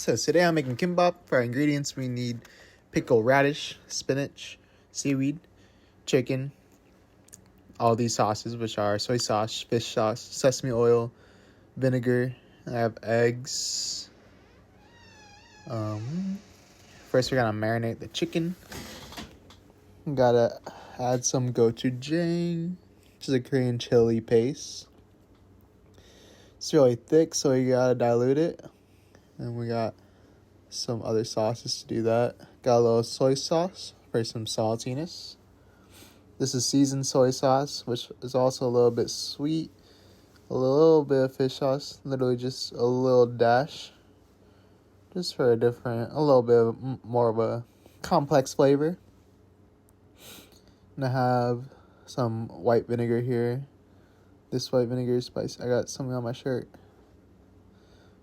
So today I'm making kimbap. For our ingredients, we need pickled radish, spinach, seaweed, chicken, all these sauces, which are soy sauce, fish sauce, sesame oil, vinegar. I have eggs. First, we're gonna marinate the chicken. Gotta add some gochujang, which is a Korean chili paste. It's really thick, so you gotta dilute it. And we got some other sauces to do that. Got a little soy sauce for some saltiness. This is seasoned soy sauce, which is also a little bit sweet. A little bit of fish sauce, literally just a little dash. Just for a little bit of more of a complex flavor. And I have some white vinegar here. This white vinegar is spicy. I got something on my shirt.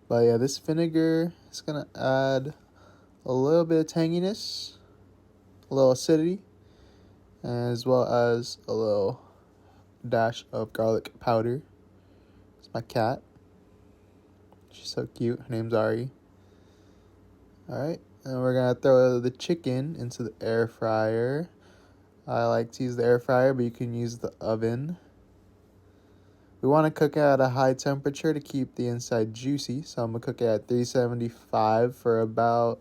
But yeah, this vinegar is going to add a little bit of tanginess, a little acidity, as well as a little dash of garlic powder. It's my cat. She's so cute. Her name's Ari. Alright, and we're going to throw the chicken into the air fryer. I like to use the air fryer, but you can use the oven. We want to cook it at a high temperature to keep the inside juicy. So I'm going to cook it at 375 for about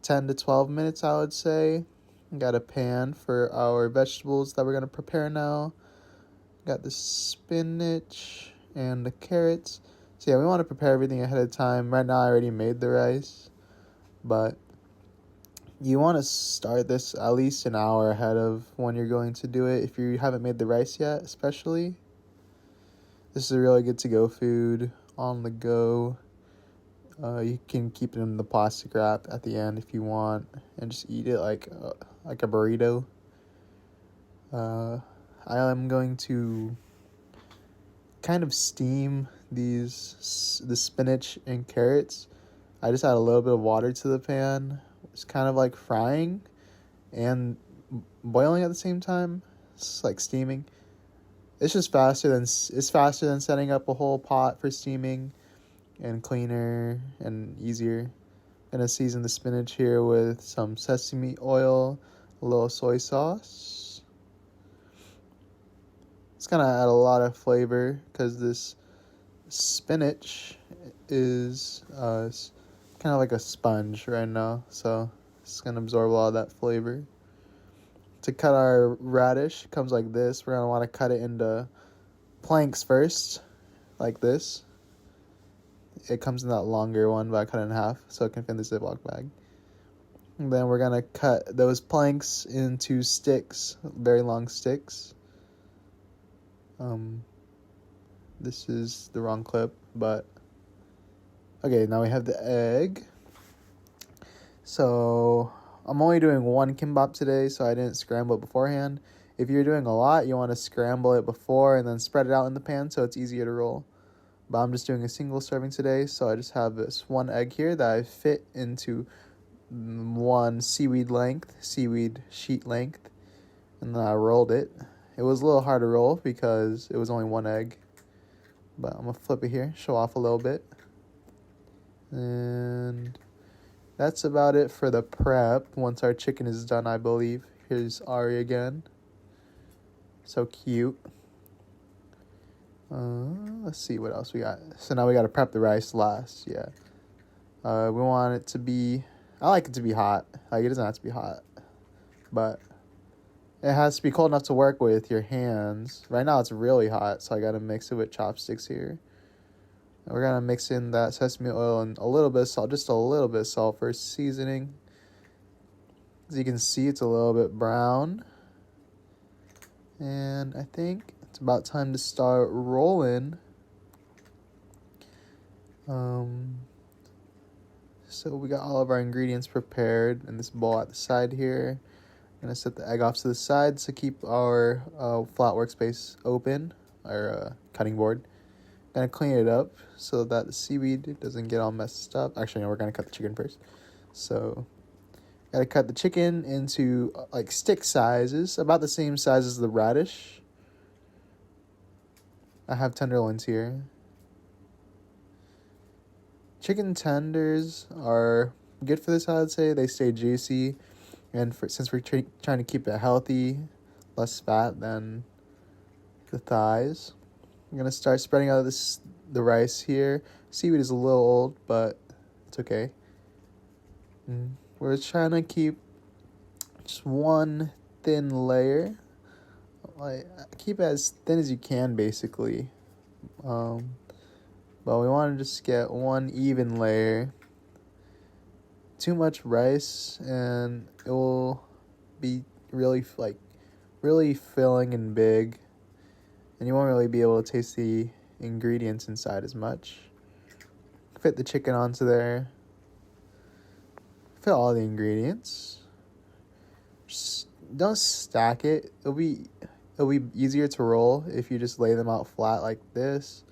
10 to 12 minutes, I would say. Got a pan for our vegetables that we're going to prepare now. Got the spinach and the carrots. So yeah, we want to prepare everything ahead of time. Right now I already made the rice. But you want to start this at least an hour ahead of when you're going to do it. If you haven't made the rice yet, especially. This is a really good to-go food, on the go. You can keep it in the plastic wrap at the end if you want, and just eat it like a burrito. I am going to kind of steam the spinach and carrots. I just add a little bit of water to the pan. It's kind of like frying and boiling at the same time. It's like steaming. It's just faster than setting up a whole pot for steaming, and cleaner and easier. I'm gonna season the spinach here with some sesame oil, a little soy sauce. It's gonna add a lot of flavor because this spinach is kind of like a sponge right now, so it's gonna absorb a lot of that flavor. To cut our radish, it comes like this. We're going to want to cut it into planks first, like this. It comes in that longer one, but I cut it in half so it can fit in the Ziploc bag. And then we're going to cut those planks into sticks, very long sticks. This is the wrong clip, but... Okay, now we have the egg. So... I'm only doing one kimbap today, so I didn't scramble it beforehand. If you're doing a lot, you want to scramble it before and then spread it out in the pan so it's easier to roll. But I'm just doing a single serving today, so I just have this one egg here that I fit into one seaweed sheet length, and then I rolled it. It was a little hard to roll because it was only one egg. But I'm going to flip it here, show off a little bit. And... that's about it for the prep. Once our chicken is done, I believe. Here's Ari again. So cute. Let's see what else we got. So now we got to prep the rice last. Yeah. We want it to be... I like it to be hot. Like, it doesn't have to be hot. But it has to be cold enough to work with your hands. Right now it's really hot, so I got to mix it with chopsticks here. We're going to mix in that sesame oil and a little bit of salt, just a little bit of salt for seasoning. As you can see, it's a little bit brown. And I think it's about time to start rolling. So we got all of our ingredients prepared in this bowl at the side here. I'm going to set the egg off to the side to keep our flat workspace open, our cutting board. Gonna clean it up so that the seaweed doesn't get all messed up. Actually, no, we're gonna cut the chicken first. So, gotta cut the chicken into like stick sizes, about the same size as the radish. I have tenderloins here. chicken tenders are good for this, I'd say. They stay juicy. And since we're trying to keep it healthy, less fat than the thighs. I'm going to start spreading out the rice here. Seaweed is a little old, but it's okay. We're trying to keep just one thin layer. Like, keep it as thin as you can, basically. But we want to just get one even layer. Too much rice, and it will be really filling and big. And you won't really be able to taste the ingredients inside as much. Fit the chicken onto there. Fit all the ingredients. Just don't stack it. It'll be easier to roll if you just lay them out flat like this.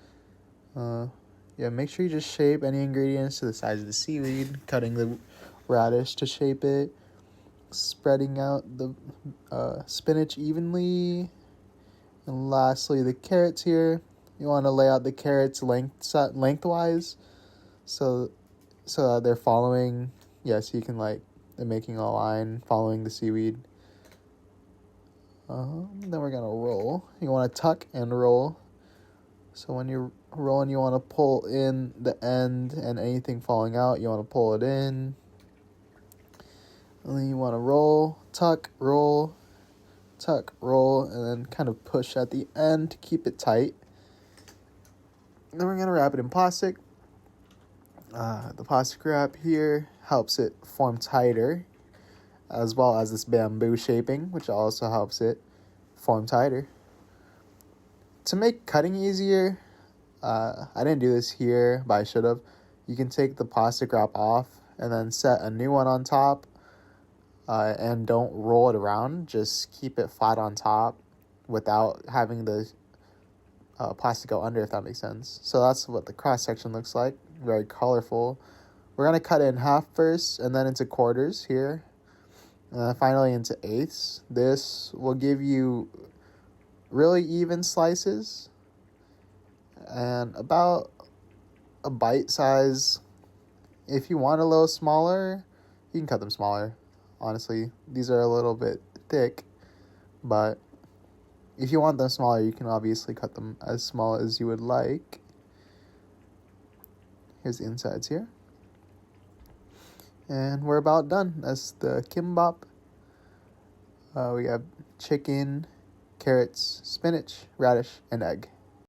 Make sure you just shape any ingredients to the size of the seaweed. Cutting the radish to shape it. Spreading out the spinach evenly. And lastly, the carrots here. You want to lay out the carrots lengthwise, so that they're following. Yes, you can they're making a line following the seaweed. Then we're gonna roll. You want to tuck and roll. So when you're rolling, you want to pull in the end, and anything falling out, you want to pull it in. And then you want to roll, tuck, roll. Tuck, roll, and then kind of push at the end to keep it tight. And then we're going to wrap it in plastic. The plastic wrap here helps it form tighter, as well as this bamboo shaping, which also helps it form tighter. To make cutting easier, I didn't do this here, but I should have. You can take the plastic wrap off and then set a new one on top. And don't roll it around. Just keep it flat on top without having the plastic go under, if that makes sense. So that's what the cross section looks like. Very colorful. We're going to cut it in half first, and then into quarters here. And then finally into eighths. This will give you really even slices. And about a bite size. If you want a little smaller, you can cut them smaller. Honestly, these are a little bit thick, but if you want them smaller, you can obviously cut them as small as you would like. Here's the insides here. And we're about done. That's the kimbap. We have chicken, carrots, spinach, radish, and egg.